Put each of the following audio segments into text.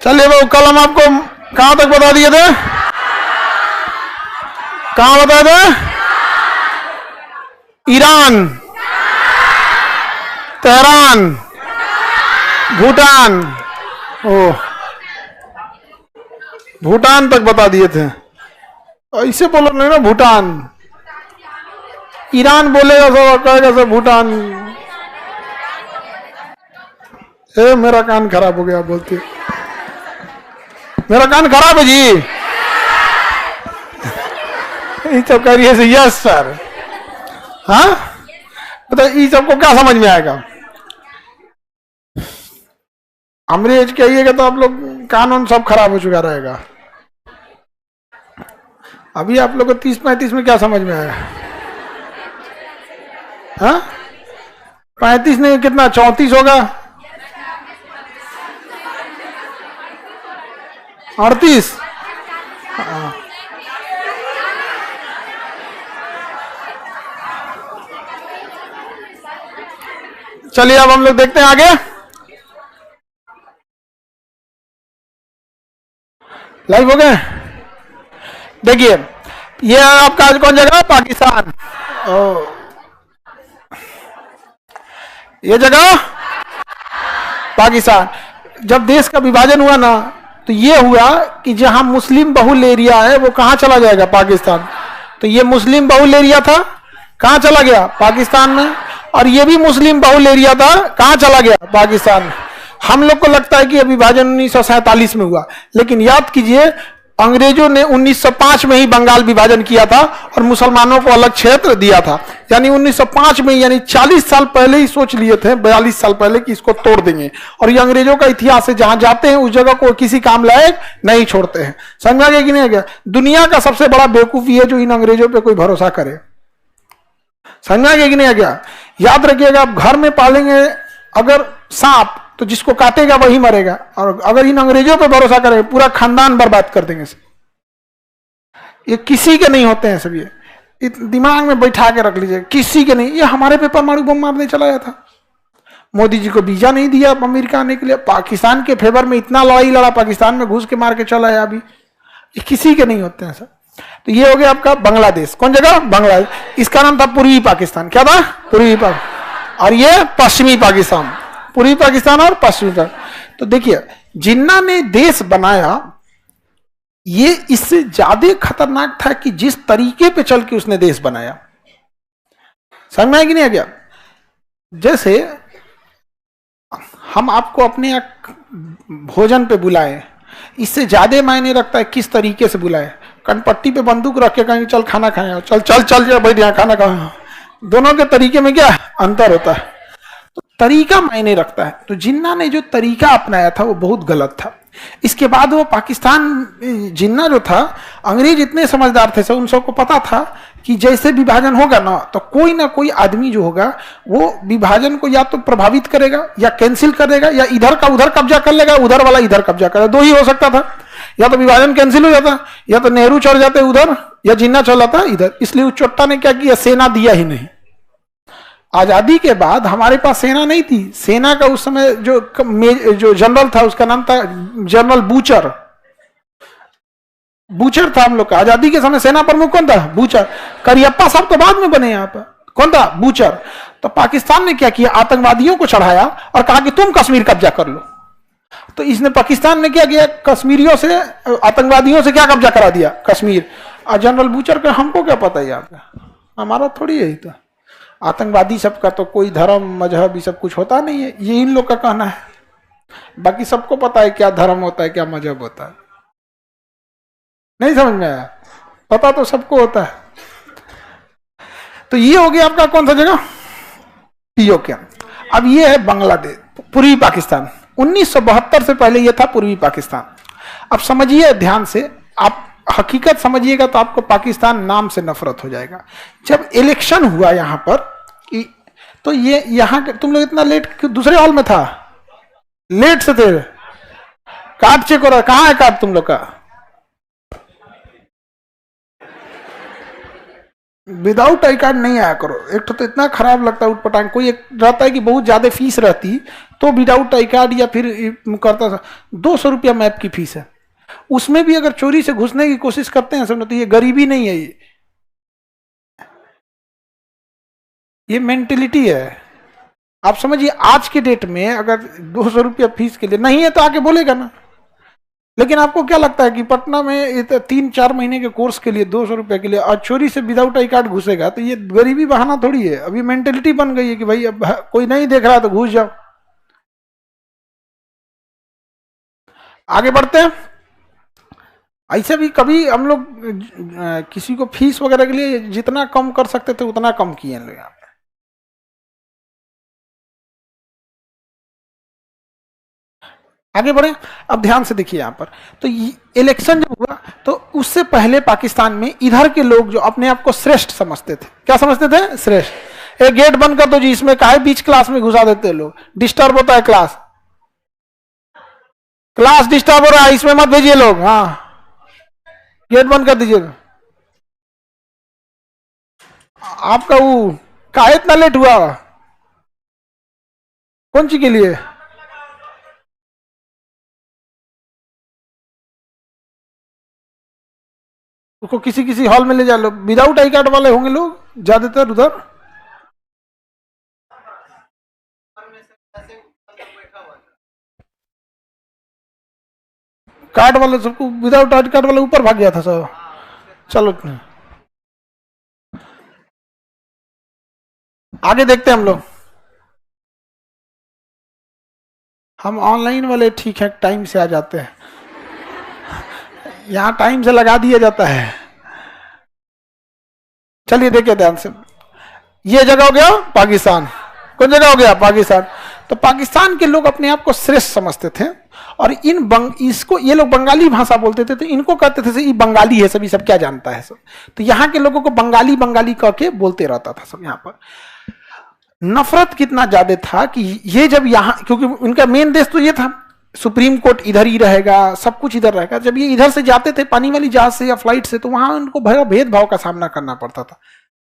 चलिए वो कल हम आपको कहां तक बता दिए थे, कहां बताए थे? ईरान, तेहरान, भूटान, ओ भूटान तक बता दिए थे। ऐसे बोलो नहीं ना भूटान, ईरान बोलेगा सब कहेगा सब भूटान। मेरा कान खराब हो गया बोलते, मेरा कान खराब है जी। ये सब कह रही है यस सर। हाँ बताइए ये सबको क्या समझ में आएगा? अंग्रेज कहिएगा तो आप लोग कानून सब खराब हो चुका रहेगा। अभी आप लोग को 30-35 में क्या समझ में आएगा? हाँ 35 नहीं कितना 34 होगा, 38। चलिए अब हम लोग देखते हैं आगे। लाइव हो गए? देखिए ये आपका आज कौन जगह? पाकिस्तान। ये जगह पाकिस्तान। जब देश का विभाजन हुआ ना तो ये हुआ कि जहां मुस्लिम बहुल एरिया है वो कहां चला जाएगा? पाकिस्तान। तो ये मुस्लिम बहुल एरिया था, कहां चला गया? पाकिस्तान में। और ये भी मुस्लिम बहुल एरिया था, कहां चला गया? पाकिस्तान में। हम लोग को लगता है कि यह विभाजन 1947 में हुआ, लेकिन याद कीजिए अंग्रेजों ने 1905 में ही बंगाल विभाजन किया था और मुसलमानों को अलग क्षेत्र दिया था। यानी 1905 में, यानी 40 साल पहले ही सोच लिए थे, 42 साल पहले कि इसको तोड़ देंगे। और ये अंग्रेजों का इतिहास है, जहां जाते हैं उस जगह को किसी काम लायक नहीं छोड़ते हैं। समझा गया कि नहीं गया? दुनिया का सबसे बड़ा बेवकूफी है जो इन अंग्रेजों पर कोई भरोसा करे। समझा गया कि नहीं गया? याद रखिएगा, आप घर में पालेंगे अगर सांप तो जिसको काटेगा वही मरेगा, और अगर इन अंग्रेजों पे भरोसा करें पूरा खानदान बर्बाद कर देंगे। ये किसी के नहीं होते हैं सब, ये दिमाग में बैठा के रख लीजिए, किसी के नहीं। ये हमारे पे परमाणु बम मारने चला गया था, मोदी जी को वीजा नहीं दिया अमेरिका आने के लिए, पाकिस्तान के फेवर में इतना लड़ाई लड़ा, पाकिस्तान में घुस के मार के चला है। अभी ये किसी के नहीं होते हैं सर। तो ये हो गया आपका बांग्लादेश। कौन जगह? बांग्लादेश। इसका नाम था पूर्वी पाकिस्तान। क्या था? पूर्वी पाकिस्तान। और ये पश्चिमी पाकिस्तान, पूर्वी पाकिस्तान और पश्चिमी पाकिस्तान। तो देखिए जिन्ना ने देश बनाया ये इससे ज्यादा खतरनाक था कि जिस तरीके पे चल के उसने देश बनाया। समझ में आया कि नहीं आ गया? जैसे हम आपको अपने भोजन पे बुलाए, इससे ज्यादा मायने रखता है किस तरीके से बुलाए। कनपट्टी पे बंदूक रख के कहेंगे चल खाना खाए, चल चल चल जा भाई यहाँ खाना खाए, दोनों के तरीके में क्या अंतर होता है? तो तरीका मायने रखता है। तो जिन्ना ने जो तरीका अपनाया था वो बहुत गलत था। इसके बाद वो पाकिस्तान, जिन्ना जो था, अंग्रेज इतने समझदार थे सब, उन सबको पता था कि जैसे विभाजन होगा ना तो कोई ना कोई आदमी जो होगा वो विभाजन को या तो प्रभावित करेगा या कैंसिल कर देगा, या इधर का उधर कब्जा कर लेगा, उधर वाला इधर कब्जा करेगा। दो ही हो सकता था, या तो विभाजन कैंसिल हो जाता, या तो नेहरू चढ़ जाते उधर, या जिन्ना चल जाता इधर। इसलिए उस चोट्टा ने क्या किया? सेना दिया ही नहीं। आजादी के बाद हमारे पास सेना नहीं थी। सेना का उस समय जो जनरल था उसका नाम था जनरल बूचर। बूचर था हम लोग का। आजादी के समय सेना प्रमुख कौन था? बूचर। करियप्पा साहब तो बाद में बने यहाँ पर। कौन था? बूचर। तो पाकिस्तान ने क्या किया? आतंकवादियों को चढ़ाया और कहा कि तुम कश्मीर कब्जा कर लो। तो इसने, पाकिस्तान ने क्या किया? कश्मीरियों से, आतंकवादियों से क्या कब्जा करा दिया? कश्मीर। और जनरल बूचर का हमको क्या पता है यहाँ पे, हमारा थोड़ी यही था। आतंकवादी सबका तो कोई धर्म मजहब ये सब कुछ होता नहीं है, ये इन लोग का कहना है। बाकी सबको पता है क्या धर्म होता है, क्या मजहब होता है। नहीं समझ में आया? पता तो सबको होता है। तो ये हो गया आपका कौन सा जगह? पीओके। अब ये है बांग्लादेश, पूर्वी पाकिस्तान। 1972 से पहले ये था पूर्वी पाकिस्तान। अब समझिए ध्यान से, आप हकीकत समझिएगा तो आपको पाकिस्तान नाम से नफरत हो जाएगा। जब इलेक्शन हुआ यहां पर कि, तो ये यहां तुम लोग इतना लेट दूसरे हॉल में था, लेट से थे। कार्ड चेक हो रहा है, कहां है कार्ड तुम लोग का? विदाउट आई कार्ड नहीं आया करो। एक तो इतना खराब लगता है उठपटांग। कोई एक रहता है कि बहुत ज्यादा फीस रहती तो विदाउट आई कार्ड या फिर करता था। 200 रुपया मैप की फीस है, उसमें भी अगर चोरी से घुसने की कोशिश करते हैं समझो, तो ये गरीबी नहीं है, ये मेंटेलिटी है। आप समझिए आज के डेट में अगर 200 रुपया फीस के लिए नहीं है तो आके बोलेगा ना। लेकिन आपको क्या लगता है कि पटना में 3-4 महीने के कोर्स के लिए 200 रुपए के लिए और चोरी से विदाउट आई कार्ड घुसेगा? तो ये गरीबी बहाना थोड़ी है। अभी मेंटेलिटी बन गई है कि भाई अब कोई नहीं देख रहा तो घुस जाओ। आगे बढ़ते हैं। ऐसे भी कभी हम लोग किसी को फीस वगैरह के लिए जितना कम कर सकते थे उतना कम किए लोग यहाँ पे। आगे बढ़े, अब ध्यान से देखिए यहां पर। तो इलेक्शन जब हुआ तो उससे पहले पाकिस्तान में इधर के लोग जो अपने आप को श्रेष्ठ समझते थे, क्या समझते थे? श्रेष्ठ। एक गेट बंद कर दो जी, इसमें काहे बीच क्लास में घुसा देते हैं लोग, डिस्टर्ब होता है क्लास, क्लास डिस्टर्ब हो रहा है, इसमें मत भेजिए लोग। हाँ, गेट बंद कर दीजिए। आपका वो काहे इतना लेट हुआ, कौन सी के लिए? उसको किसी किसी हॉल में ले जा लो। विदाउट आई कार्ड वाले होंगे लोग ज्यादातर उधर। कार्ड वाले सबको, विदाउट आई कार्ड वाले ऊपर भाग गया था सब। चलो आगे देखते हैं हम लोग। हम ऑनलाइन वाले ठीक है टाइम से आ जाते हैं, यहां टाइम से लगा दिया जाता है। चलिए देखिए ध्यान से। ये जगह हो गया पाकिस्तान, कौन जगह हो गया? पाकिस्तान। तो पाकिस्तान के लोग अपने आप को श्रेष्ठ समझते थे और इसको ये लोग बंगाली भाषा बोलते थे, तो इनको कहते थे ये बंगाली है, सभी सब क्या जानता है सब। तो यहाँ के लोगों को बंगाली बंगाली कह के बोलते रहता था सब। यहाँ पर नफरत कितना ज्यादा था कि ये जब यहाँ, क्योंकि उनका मेन देश तो ये था, सुप्रीम कोर्ट इधर ही रहेगा, सब कुछ इधर रहेगा। जब ये इधर से जाते थे पानी वाली जहाज से या फ्लाइट से, तो वहां उनको बड़ा भेदभाव का सामना करना पड़ता था।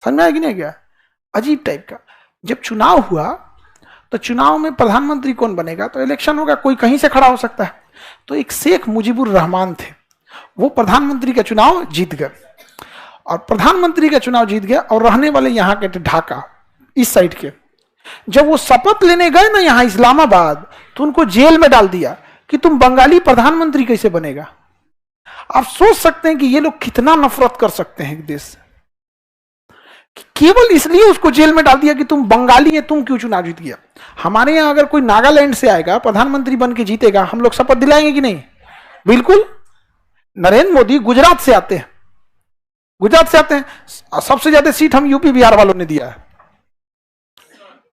समझ में आया कि नहीं गया? अजीब टाइप का। जब चुनाव हुआ तो चुनाव में प्रधानमंत्री कौन बनेगा? तो इलेक्शन होगा, कोई कहीं से खड़ा हो सकता है। तो एक शेख मुजीबुर रहमान थे, वो प्रधानमंत्री का चुनाव जीत गए। और प्रधानमंत्री का चुनाव जीत गया और रहने वाले यहाँ के थे ढाका, इस साइड के। जब वो शपथ लेने गए ना यहाँ इस्लामाबाद, तो उनको जेल में डाल दिया कि तुम बंगाली प्रधानमंत्री कैसे बनेगा। आप सोच सकते हैं कि ये लोग कितना नफरत कर सकते हैं एक देश से। केवल इसलिए उसको जेल में डाल दिया कि तुम बंगाली है, तुम क्यों चुनाव जीत गया। हमारे यहां अगर कोई नागालैंड से आएगा प्रधानमंत्री बन के जीतेगा, हम लोग शपथ दिलाएंगे कि नहीं? बिल्कुल। नरेंद्र मोदी गुजरात से आते हैं, गुजरात से आते हैं। सबसे ज्यादा सीट हम यूपी बिहार वालों ने दिया है,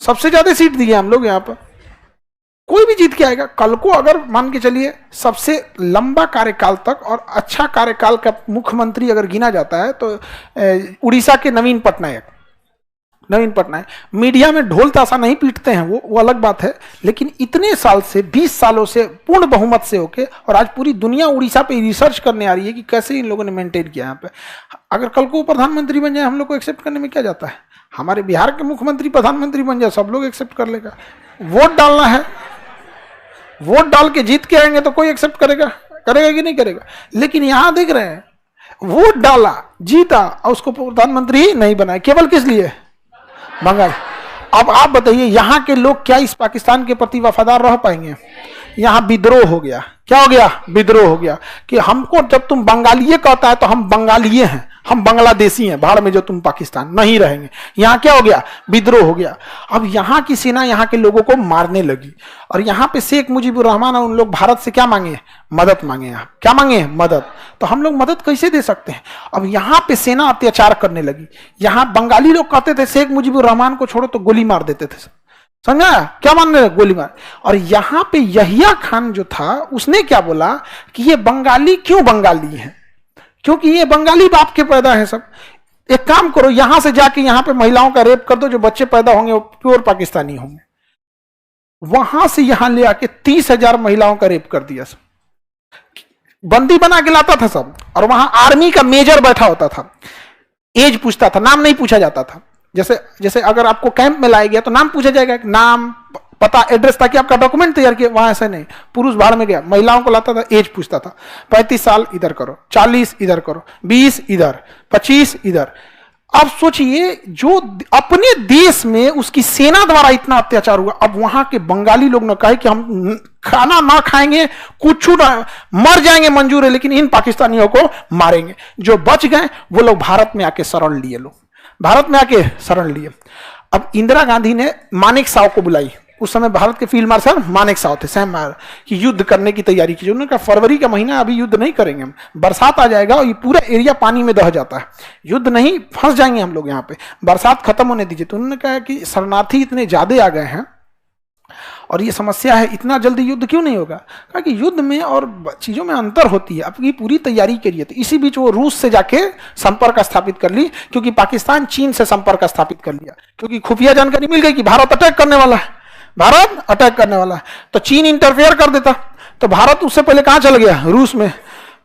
सबसे ज्यादा सीट दी है हम लोग। यहां पर कोई भी जीत के आएगा। कल को अगर मान के चलिए सबसे लंबा कार्यकाल तक और अच्छा कार्यकाल का मुख्यमंत्री अगर गिना जाता है तो उड़ीसा के नवीन पटनायक। मीडिया में ढोल ताशा नहीं पीटते हैं, वो अलग बात है। लेकिन इतने साल से, 20 सालों से पूर्ण बहुमत से होके, और आज पूरी दुनिया उड़ीसा पे रिसर्च करने आ रही है कि कैसे इन लोगों ने मेंटेन किया यहाँ पे। अगर कल को प्रधानमंत्री बन जाए, हम लोग को एक्सेप्ट करने में क्या जाता है? हमारे बिहार के मुख्यमंत्री प्रधानमंत्री बन जाए, सब लोग एक्सेप्ट कर लेगा। वोट डालना है, वोट डाल के जीत के आएंगे तो कोई एक्सेप्ट करेगा कि नहीं करेगा। लेकिन यहां देख रहे हैं, वोट डाला, जीता और उसको प्रधानमंत्री ही नहीं बनाया, केवल किस लिए? बंगाल। अब आप बताइए यहां के लोग क्या इस पाकिस्तान के प्रति वफादार रह पाएंगे? यहां विद्रोह हो गया। क्या हो गया? विद्रोह हो गया कि हमको जब तुम बंगाली कहता है तो हम बंगाली हैं, हम बांग्लादेशी हैं, भाड़ में जो तुम पाकिस्तान नहीं रहेंगे। यहां क्या हो गया? विद्रोह हो गया। अब यहां की सेना यहां के लोगों को मारने लगी और यहां पे शेख मुजीबुर रहमान और उन लोग भारत से क्या मांगे? मदद मांगे। यहाँ क्या मांगे? मदद। तो हम लोग मदद कैसे दे सकते हैं? अब यहां पे सेना अत्याचार करने लगी। यहां बंगाली लोग कहते थे शेख मुजीबुर रहमान को छोड़ो, तो गोली मार देते थे। समझा? क्या मान रहे? गोली मार। और यहां पे यहिया खान जो था, उसने क्या बोला कि ये बंगाली क्यों बंगाली है? क्योंकि ये बंगाली बाप के पैदा है सब। एक काम करो, यहां से जाके यहां पे महिलाओं का रेप कर दो, जो बच्चे पैदा होंगे वो प्योर पाकिस्तानी होंगे। वहां से यहां ले आके 30,000 महिलाओं का रेप कर दिया सब, बंदी बना के लाता था सब। और वहां आर्मी का मेजर बैठा होता था। एज पूछता था, नाम नहीं पूछा जाता था। जैसे जैसे अगर आपको कैंप में लाया गया तो नाम पूछा जाएगा, नाम, पता, एड्रेस, ताकि आपका डॉक्यूमेंट तैयार किया। वहां ऐसा नहीं, पुरुष भाड़ में गया, महिलाओं को लाता था, एज पूछता था, 35 साल इधर करो, 40 इधर करो, 20 इधर, 25 इधर। अब सोचिए, जो अपने देश में उसकी सेना द्वारा इतना अत्याचार हुआ, अब वहां के बंगाली लोग ने कहे कि हम खाना ना खाएंगे, कुछ ना, मर जाएंगे मंजूर है, लेकिन इन पाकिस्तानियों को मारेंगे। जो बच गए वो लोग भारत में आके शरण लिए, लोग भारत में आके शरण लिए। अब इंदिरा गांधी ने मानेक शॉ को बुलाई, उस समय भारत के फील्ड मार्शल मानेक शॉ थे, सैम मार, कि युद्ध करने की तैयारी की। उन्होंने कहा फरवरी का महीना, अभी युद्ध नहीं करेंगे हम, बरसात आ जाएगा और ये पूरा एरिया पानी में दह जाता है, युद्ध नहीं, फंस जाएंगे हम लोग यहाँ पे, बरसात खत्म होने दीजिए। तो उन्होंने कहा कि शरणार्थी इतने ज्यादा आ गए हैं और ये समस्या है, इतना जल्दी युद्ध क्यों नहीं होगा। कहा कि युद्ध में और चीजों में अंतर होती है, आपकी पूरी तैयारी करिए। तो इसी बीच वो रूस से जाके संपर्क स्थापित कर ली, क्योंकि पाकिस्तान चीन से संपर्क स्थापित कर लिया, क्योंकि खुफिया जानकारी मिल गई कि भारत अटैक करने वाला है, भारत अटैक करने वाला है। तो चीन इंटरफेयर कर देता, तो भारत उससे पहले कहां चल गया, रूस में।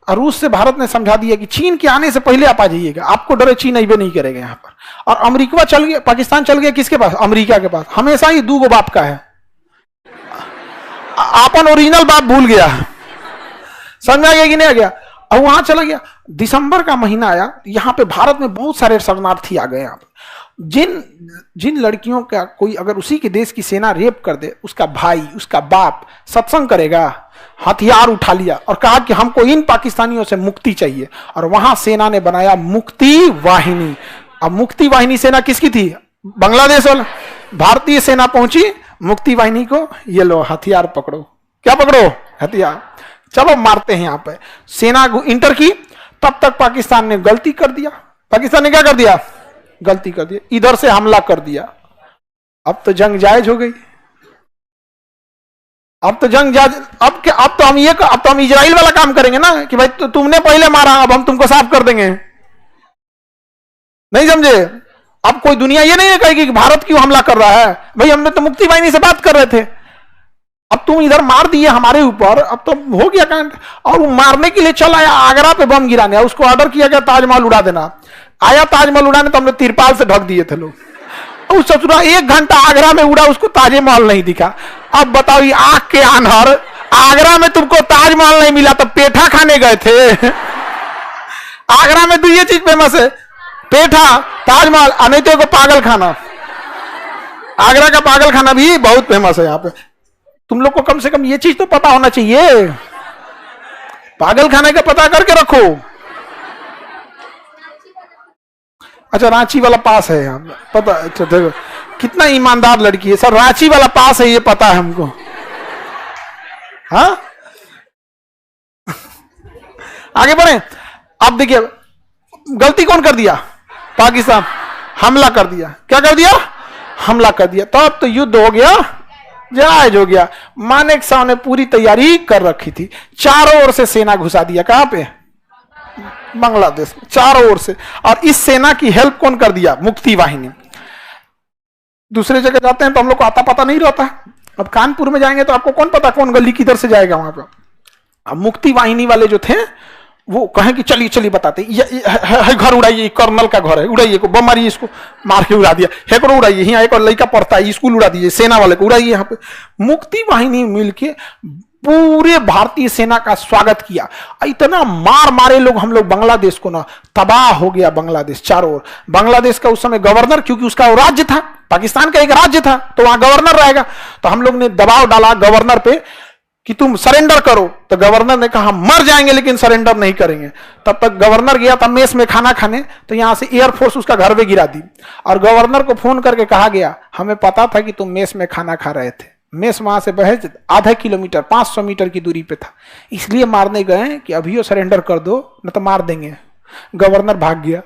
और रूस से भारत ने समझा दिया कि चीन के आने से पहले आप आ जाइएगा, आपको डरे चीन अबे नहीं करेगा यहाँ पर। और अमेरिका चल गया, पाकिस्तान चल गया किसके पास, अमेरिका के पास। हमेशा ही दो गो बाप का है, अपन ओरिजिनल बाप भूल गया, समझ में आ गया कि नहीं आ गया। और वहां चला गया, दिसंबर का महीना आया, यहाँ पे भारत में बहुत सारे शरणार्थी आ गए। यहाँ जिन लड़कियों का कोई अगर उसी के देश की सेना रेप कर दे, उसका भाई, उसका बाप सत्संग करेगा, हथियार उठा लिया और कहा कि हमको इन पाकिस्तानियों से मुक्ति चाहिए। और वहां सेना ने बनाया मुक्ति वाहिनी। अब मुक्ति वाहिनी सेना किसकी थी, बांग्लादेश वाला। भारतीय सेना पहुंची मुक्ति वाहिनी को, ये लो हथियार पकड़ो, क्या पकड़ो, हथियार, चलो मारते हैं। यहाँ पे सेना इंटर की, तब तक पाकिस्तान ने गलती कर दिया। पाकिस्तान ने क्या कर दिया, गलती कर दिया, इधर से हमला कर दिया। अब तो जंग जायज हो गई, अब तो जंग जायज, अब तो हम इजराइल वाला काम करेंगे ना, कि भाई तुमने पहले मारा, अब हम तुमको साफ कर देंगे। नहीं समझे, अब कोई दुनिया ये नहीं है कहेगी कि भारत क्यों हमला कर रहा है, भाई हमने तो मुक्ति वाहिनी से बात कर रहे थे, अब तुम इधर मार दिए हमारे ऊपर, अब तो हो गया कांड। और वो मारने के लिए चला आया आगरा पे बम गिराने, उसको ऑर्डर किया गया ताजमहल उड़ा देना। आया ताजमहल उड़ाने तो हमने तिरपाल से ढक दिए थे लोग। उस ससुरा 1 घंटा आगरा में उड़ा, उसको ताजमहल नहीं दिखा। अब बताओ, ये आंख के आन्हर, आगरा में तुमको ताजमहल नहीं मिला तो पेठा खाने गए थे। आगरा में तो ये चीज फेमस है, पेठा, ताजमहल, नहीं तो पागल खाना। आगरा का पागल खाना भी बहुत फेमस है यहाँ पे। तुम लोग को कम से कम ये चीज तो पता होना चाहिए, पागल खाने का पता करके रखो। अच्छा, रांची वाला पास है यहाँ पता। अच्छा देखो कितना ईमानदार लड़की है, सर रांची वाला पास है ये पता है हमको। हाँ आगे बढ़े। अब देखिए गलती कौन कर दिया, पाकिस्तान, हमला कर दिया। क्या कर दिया, हमला कर दिया। तो अब तो युद्ध हो गया, जायज हो गया। मानेक शॉ ने पूरी तैयारी कर रखी थी, चारों ओर से सेना घुसा दिया। कहां पे, बांग्लादेश, चारों ओर से। और इस सेना की हेल्प कौन कर दिया, मुक्ति वाहिनी। दूसरे जगह जाते हैं तो हम लोग को आता पता नहीं रहता। अब कानपुर में जाएंगे तो आपको कौन पता कौन गली किधर से जाएगा वहां पर। अब मुक्ति वाहिनी वाले जो थे वो कहें कि चलिए चलिए बताते, ये घर उड़ाइए, कर्नल का घर है, उड़ाइए को, बम मारिए, इसको मार के उड़ा दिया, हेकरो उड़ाइए, यहाँ एक और लड़का पढ़ता है स्कूल उड़ा दीजिए, सेना वाले को उड़ाइए। यहाँ पे मुक्ति वाहिनी मिलके पूरे भारतीय सेना का स्वागत किया। इतना मार मारे लोग हम लोग बांग्लादेश को ना, तबाह हो गया बांग्लादेश चारों ओर। बांग्लादेश का उस समय गवर्नर, क्योंकि उसका राज्य था, पाकिस्तान का एक राज्य था, तो वहां गवर्नर रहेगा। तो हम लोग ने दबाव डाला गवर्नर पे कि तुम सरेंडर करो। तो गवर्नर ने कहा मर जाएंगे लेकिन सरेंडर नहीं करेंगे। तब तक गवर्नर गया था मेस में खाना खाने, तो यहां से एयरफोर्स उसका घर पे गिरा दी। और गवर्नर को फोन करके कहा गया, हमें पता था कि तुम मेस में खाना खा रहे थे, मेस वहां से महज आधा किलोमीटर 500 मीटर की दूरी पे था, इसलिए मारने गए कि अभी सरेंडर कर दो न तो मार देंगे। गवर्नर भाग गया।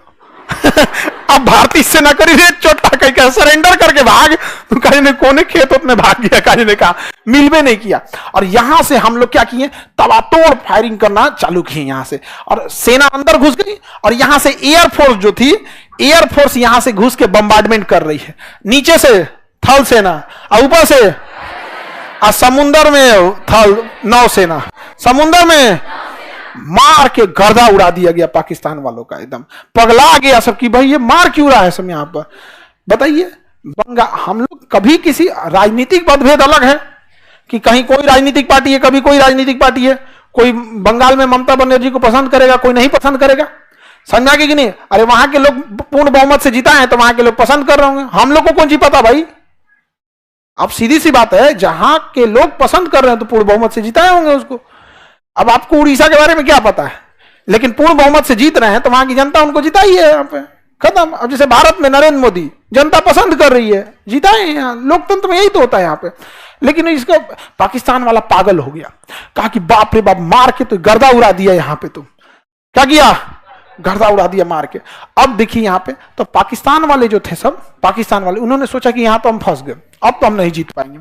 अब भारतीय सेना करी रे चोटा कह सरेंडर करके भाग, तो कहीं ने कोने खेत में भाग गया, कहीं ने कहा मिलवे नहीं किया। और यहां से हम लोग क्या किए, तबातोड़ फायरिंग करना चालू किए यहां से, और सेना अंदर घुस गई। और यहां से एयरफोर्स जो थी, एयरफोर्स यहां से घुस के बम्बार्डमेंट कर रही है। नीचे से थल सेना और ऊपर से समुद्र में थल नौसेना, समुद्र में मार के गर्दा उड़ा दिया गया पाकिस्तान वालों का, एकदम पगला गया सब कि भाई ये मार क्यों रहा है सब यहां पर। बताइए हम लोग कभी किसी राजनीतिक मतभेद अलग है कि कहीं कोई राजनीतिक पार्टी है, कभी कोई राजनीतिक पार्टी है, कोई बंगाल में ममता बनर्जी को पसंद करेगा, कोई नहीं पसंद करेगा, समझा कि नहीं। अरे वहां के लोग पूर्ण बहुमत से जीता है तो वहां के लोग पसंद कर रहे होंगे, हम लोग को कौन जीता था भाई। अब सीधी सी बात है, जहां के लोग पसंद कर रहे हैं तो पूर्ण बहुमत से जिताए होंगे उसको। अब आपको उड़ीसा के बारे में क्या पता है, लेकिन पूर्ण बहुमत से जीत रहे हैं तो वहां की जनता उनको जिताई है यहाँ पे, खत्म। अब जैसे भारत में नरेंद्र मोदी, जनता पसंद कर रही है, जिताए यहाँ। लोकतंत्र में यही तो होता है यहाँ पे। लेकिन इसका पाकिस्तान वाला पागल हो गया, कहा कि बाप रे बाप मार के तो गर्दा उड़ा दिया यहाँ पे, तुम क्या किया, गर्दा उड़ा दिया मार के। अब देखिए यहाँ पे तो पाकिस्तान वाले जो थे सब, पाकिस्तान वाले उन्होंने सोचा कि यहाँ तो हम फंस गए, अब तो हम नहीं जीत पाएंगे,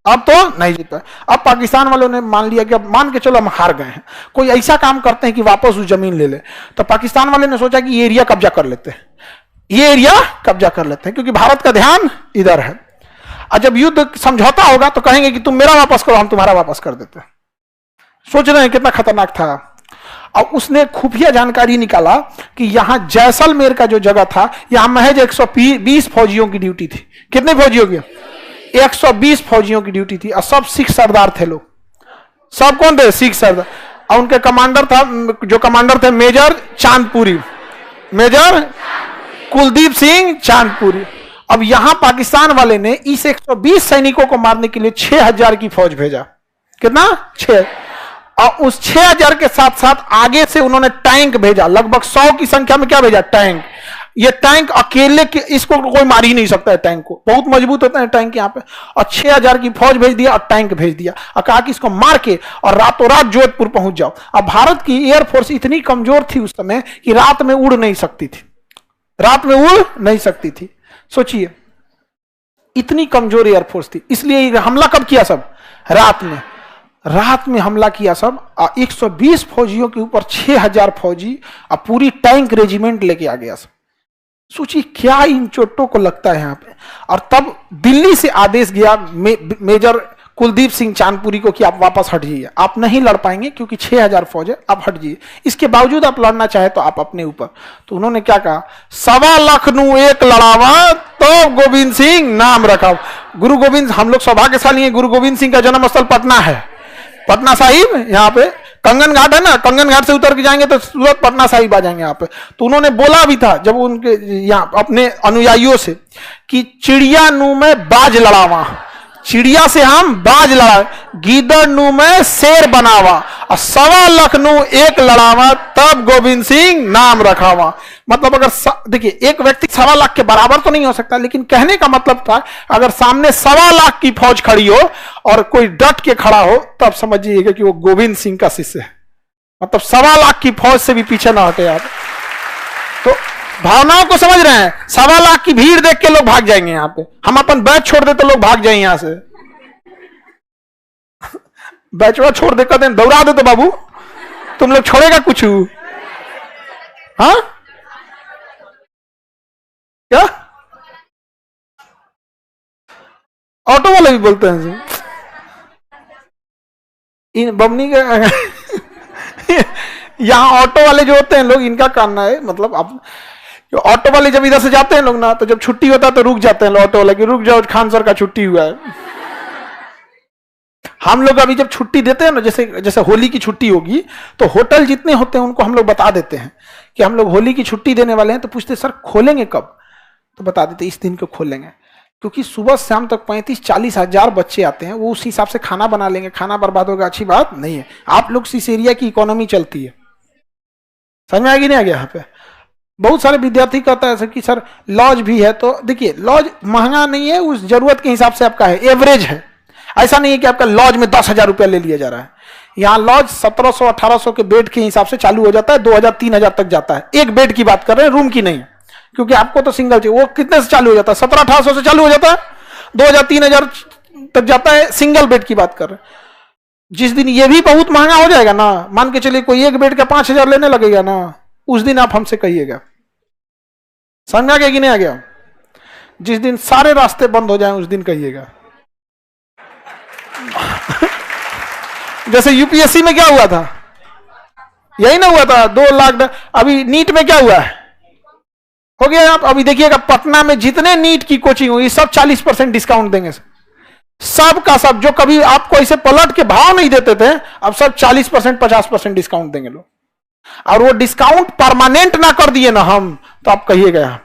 अब तो नहीं जीत पाए। अब पाकिस्तान वालों ने मान लिया कि अब मान के चलो हम हार गए हैं, कोई ऐसा काम करते हैं कि वापस उस जमीन ले ले। तो पाकिस्तान वाले ने सोचा कि ये एरिया कब्जा कर लेते हैं, ये एरिया कब्जा कर लेते हैं, क्योंकि भारत का ध्यान इधर है। और जब युद्ध समझौता होगा तो कहेंगे कि तुम मेरा वापस करो, हम तुम्हारा वापस कर देते हैं। सोच रहे हैं कितना खतरनाक था। और उसने खुफिया जानकारी निकाला कि यहां जैसलमेर का जो जगह था, यहां महज 120 फौजियों की ड्यूटी थी। कितने फौजियों की? 120 फौजियों की ड्यूटी थी, और सब सिख सरदार थे लोग। सब कौन थे? सिख सरदार। और उनके कमांडर था, जो कमांडर थे मेजर चांदपुरी, मेजर कुलदीप सिंह चांदपुरी। अब यहां पाकिस्तान वाले ने इस 120 सैनिकों को मारने के लिए 6000 की फौज भेजा। कितना? 6। और उस 6000 के साथ साथ आगे से उन्होंने टैंक भेजा, लगभग 100 की संख्या में। क्या भेजा? टैंक। ये टैंक अकेले के इसको कोई मार ही नहीं सकता है, टैंक को, बहुत मजबूत होता है टैंक यहाँ पे। और 6000 की फौज भेज दिया और टैंक भेज दिया, और कहा कि इसको मार के और रातों रात जोधपुर पहुंच जाओ। अब भारत की एयरफोर्स इतनी कमजोर थी उस समय कि रात में उड़ नहीं सकती थी, रात में उड़ नहीं सकती थी। सोचिए, इतनी कमजोर एयरफोर्स थी, इसलिए हमला कब किया? सब रात में, रात में हमला किया सब। 120 फौजियों के ऊपर 6000 फौजी और पूरी टैंक रेजिमेंट लेके आ गया सब। सोचिए क्या इन चोटों को लगता है यहाँ पे। और तब दिल्ली से आदेश गया मेजर कुलदीप सिंह चांदपुरी को कि आप वापस हट जाइए, आप नहीं लड़ पाएंगे क्योंकि 6000 फौज है, आप हट जाइए। इसके बावजूद आप लड़ना चाहे तो आप अपने ऊपर। तो उन्होंने क्या कहा? 1.25 लाख नू एक लड़ावा तो गोविंद सिंह नाम रखा। गुरु गोविंद, हम लोग सौभाग्यशाली हैं, गुरु गोविंद सिंह का जन्म स्थल पटना है, पटना साहिब। यहाँ पे कंगन घाट है ना, कंगन घाट से उतर के जाएंगे तो सूरत पटना साहिब आ जाएंगे यहाँ पे। तो उन्होंने बोला भी था जब उनके यहाँ अपने अनुयायियों से कि चिड़िया नू में बाज लड़ावा, चिड़िया से हम बाज लड़ा, गीदड़ नू में शेर बनावा, और 1.25 लाख नू एक लड़ावा तब गोविंद सिंह नाम रखावा। मतलब अगर देखिए, एक व्यक्ति 1.25 लाख के बराबर तो नहीं हो सकता, लेकिन कहने का मतलब था अगर सामने 1.25 लाख की फौज खड़ी हो और कोई डट के खड़ा हो, तब समझिएगा कि वो गोविंद सिंह का शिष्य है। मतलब 1.25 लाख की फौज से भी पीछे ना हटे आप। तो भावनाओं को समझ रहे हैं? 1.25 लाख की भीड़ देख के लोग भाग जाएंगे यहाँ पे। हम अपन बैच छोड़ दे तो लोग भाग जाएंगे यहां से। बैचवा छोड़ दे, कहते हैं दौड़ा दे तो बाबू तुम लोग छोड़ेगा कुछ? हाँ क्या? ऑटो वाले भी बोलते हैं इन बमनी के यहाँ ऑटो वाले जो होते हैं लोग, इनका कहना है, मतलब अब ऑटो वाले जब इधर से जाते हैं लोग ना, तो जब छुट्टी होता है तो रुक जाते हैं ऑटो वाले कि रुक जाओ, खान सर का छुट्टी हुआ है। हम लोग अभी जब छुट्टी देते हैं ना, जैसे जैसे होली की छुट्टी होगी, तो होटल जितने होते हैं उनको हम लोग बता देते हैं कि हम लोग होली की छुट्टी देने वाले हैं। तो पूछते सर खोलेंगे कब? तो बता देते इस दिन को खोलेंगे, क्योंकि सुबह शाम तक 35-40 हजार बच्चे आते हैं, वो उस हिसाब से खाना बना लेंगे, खाना बर्बाद होगा, अच्छी बात नहीं है। आप लोग से इस एरिया की इकोनॉमी चलती है, समझ में आएगी नहीं? आ गया यहाँ पे बहुत सारे विद्यार्थी कहता है कि सर लॉज भी है। तो देखिए, लॉज महंगा नहीं है, उस जरूरत के हिसाब से आपका है, एवरेज है। ऐसा नहीं है कि आपका लॉज में 10,000 रुपया ले लिया जा रहा है। यहाँ लॉज 1700-1800 के बेड के हिसाब से चालू हो जाता है, 2000-3000 तक जाता है। एक बेड की बात कर रहे हैं, रूम की नहीं, क्योंकि आपको तो सिंगल चाहिए। वो कितने से चालू हो जाता है? 1700-1800 से चालू हो जाता है, 2000-3000 तक जाता है, सिंगल बेड की बात कर रहे हैं। जिस दिन ये भी बहुत महंगा हो जाएगा ना, मान के चलिए कोई एक बेड का 5000 लेने लगेगा ना, उस दिन आप हमसे कहिएगा। समझ आ गया कि नहीं आ गया? जिस दिन सारे रास्ते बंद हो जाएं उस दिन कहिएगा। जैसे यूपीएससी में क्या हुआ था, यही ना हुआ था 2 लाख। अभी नीट में क्या हुआ है, हो गया। आप अभी देखिएगा पटना में जितने नीट की कोचिंग हुई सब 40% डिस्काउंट देंगे, सब का सब। जो कभी आपको ऐसे पलट के भाव नहीं देते थे, अब सब 40% 50% डिस्काउंट देंगे लोग। और वो डिस्काउंट परमानेंट ना कर दिए ना हम, तो आप कहिएगा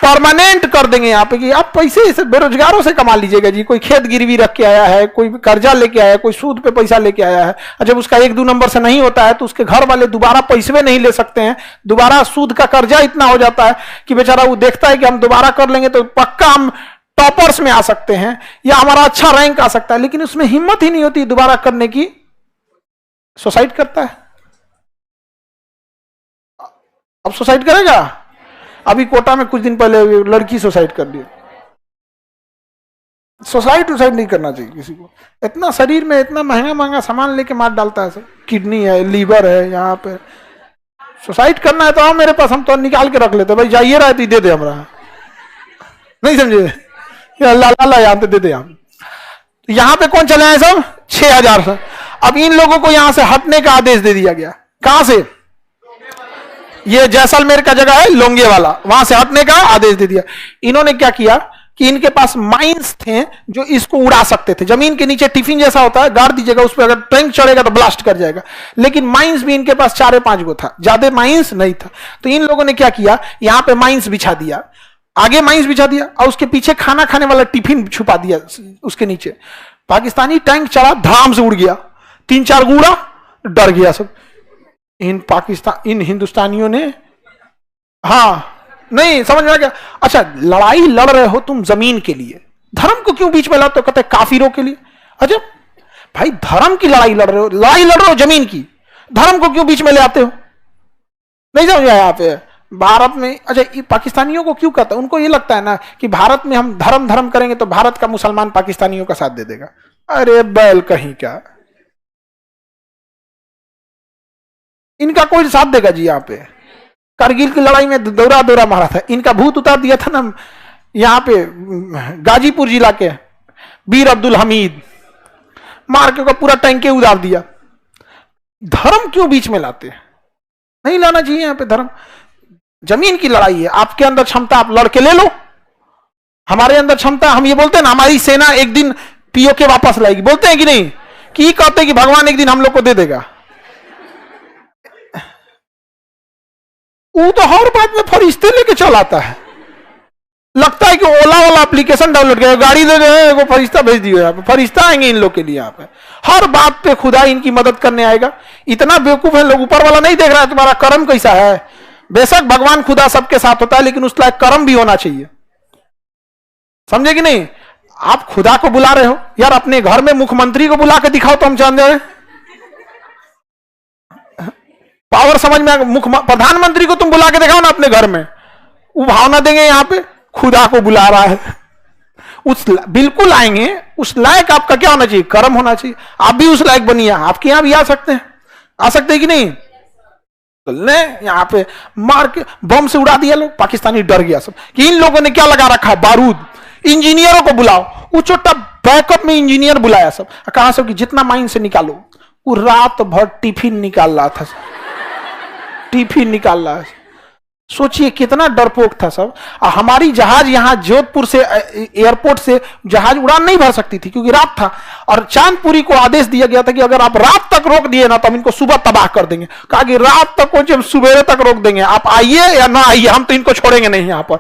परमानेंट कर देंगे यहाँ पे कि आप पैसे इसे बेरोजगारों से कमा लीजिएगा जी। कोई खेत गिरवी रख के आया है, कोई कर्जा लेके आया है, कोई सूद पे पैसा लेके आया है, और जब उसका 1-2 नंबर से नहीं होता है तो उसके घर वाले दोबारा पैसे नहीं ले सकते हैं, दोबारा सूद का कर्जा इतना हो जाता है कि बेचारा वो देखता है कि हम दोबारा कर लेंगे तो पक्का हम टॉपर्स में आ सकते हैं या हमारा अच्छा रैंक आ सकता है, लेकिन उसमें हिम्मत ही नहीं होती दोबारा करने की, सुसाइड करता है। अब सुसाइड करेगा। अभी कोटा में कुछ दिन पहले लड़की सुसाइड कर ली। सुसाइड नहीं करना चाहिए किसी को। इतना शरीर में इतना महंगा महंगा सामान लेके मार डालता है सब, किडनी है, लीवर है, यहाँ पे सुसाइड करना है तो आओ मेरे पास, हम तो निकाल के रख लेते। भाई जाइए रहा तो दे दे हमरा, नहीं समझे, लाला यहाँ पे दे दे। यहाँ पे कौन चले हैं सब 6000 से। अब इन लोगों को यहां से हटने का आदेश दे दिया गया। कहां से, ये जैसलमेर का जगह है लोंगे वाला, वहां से हटने का आदेश दे दिया। इन्होंने क्या किया कि इनके पास माइंस थे जो इसको उड़ा सकते थे। जमीन के नीचे टिफिन जैसा होता है, गाड़ दीजिएगा, उस पर अगर टैंक चढ़ेगा तो ब्लास्ट कर जाएगा। लेकिन माइंस भी इनके पास 4-5 गो था, ज्यादा माइंस नहीं था। तो इन लोगों ने क्या किया, यहां पे माइंस बिछा दिया, आगे माइंस बिछा दिया और उसके पीछे खाना खाने वाला टिफिन छुपा दिया उसके नीचे। पाकिस्तानी टैंक चढ़ा, धाम से उड़ गया, 3-4 गुड़ा, डर गया सब। इन हिंदुस्तानियों ने, हाँ नहीं समझ में आ गया। अच्छा, लड़ाई लड़ रहे हो तुम जमीन के लिए, धर्म को क्यों बीच में लाते हो? कहते काफिरों के लिए। अच्छा भाई, धर्म की लड़ाई लड़ रहे हो जमीन की, धर्म को क्यों बीच में ले आते हो? नहीं समझ आया यहाँ पे भारत में। अच्छा, पाकिस्तानियों को क्यों कहता है? उनको ये लगता है ना कि भारत में हम धर्म करेंगे तो भारत का मुसलमान पाकिस्तानियों का साथ दे देगा। अरे बैल कहीं का, इनका कोई साथ देगा जी? यहाँ पे कारगिल की लड़ाई में दौरा मारा था, इनका भूत उतार दिया था ना यहाँ पे गाजीपुर जिला के वीर अब्दुल हमीद, मार के पूरा टैंके उतार दिया। धर्म क्यों बीच में लाते हैं? नहीं लाना चाहिए यहाँ पे धर्म। जमीन की लड़ाई है, आपके अंदर क्षमता आप लड़के ले लो, हमारे अंदर क्षमता। हम ये बोलते हैं ना हमारी सेना एक दिन पीओके वापस लाएगी, बोलते हैं कि नहीं? कि कहते हैं कि भगवान एक दिन हम लोग को दे देगा। वो तो हर बात में फरिश्ते लेके चल आता है। लगता है कि ओला वाला एप्लीकेशन डाउनलोड किया, गाड़ी दे रहे हैं, वो फरिश्ता भेज दियो। यहाँ पे फरिश्ता आएंगे इन लोग के लिए। यहाँ पे हर बात पे खुदा इनकी मदद करने आएगा। इतना बेवकूफ है लोग, ऊपर वाला नहीं देख रहा है तुम्हारा कर्म कैसा है। बेशक भगवान खुदा सबके साथ होता है, लेकिन उस लायक कर्म भी होना चाहिए, समझे कि नहीं? आप खुदा को बुला रहे हो यार, अपने घर में मुख्यमंत्री को बुला के दिखाओ तो हम जान जाए। पावर समझ में, प्रधानमंत्री को तुम बुला के दिखाओ ना अपने घर में, वो भावना देंगे। यहाँ पे खुदा को बुला रहा है, उस बिल्कुल आएंगे। उस लायक आपका क्या होना चाहिए? कर्म होना चाहिए। आप भी उस लायक बनिए, आपके यहां भी आ सकते हैं कि नहीं? यहाँ पे मार के बम से उड़ा दिया लोग, पाकिस्तानी डर गया सब कि इन लोगों ने क्या लगा रखा, बारूद। इंजीनियरों को बुलाओ, वो छोटा बैकअप में इंजीनियर बुलाया सब। कहां से? कि जितना माइन से निकालो। वो रात भर टिफिन निकाल रहा था, टिफिन निकाल रहा है। सोचिए कितना डरपोक था सब। हमारी जहाज यहां जोधपुर से एयरपोर्ट से जहाज उड़ान नहीं भर सकती थी क्योंकि रात था, और चांदपुरी को आदेश दिया गया था कि अगर आप रात तक रोक दिए ना तो हम इनको सुबह तबाह कर देंगे। कहा कि रात तक को सुबह तक रोक देंगे, आप आइए या ना आइए, हम तो इनको छोड़ेंगे नहीं यहां पर।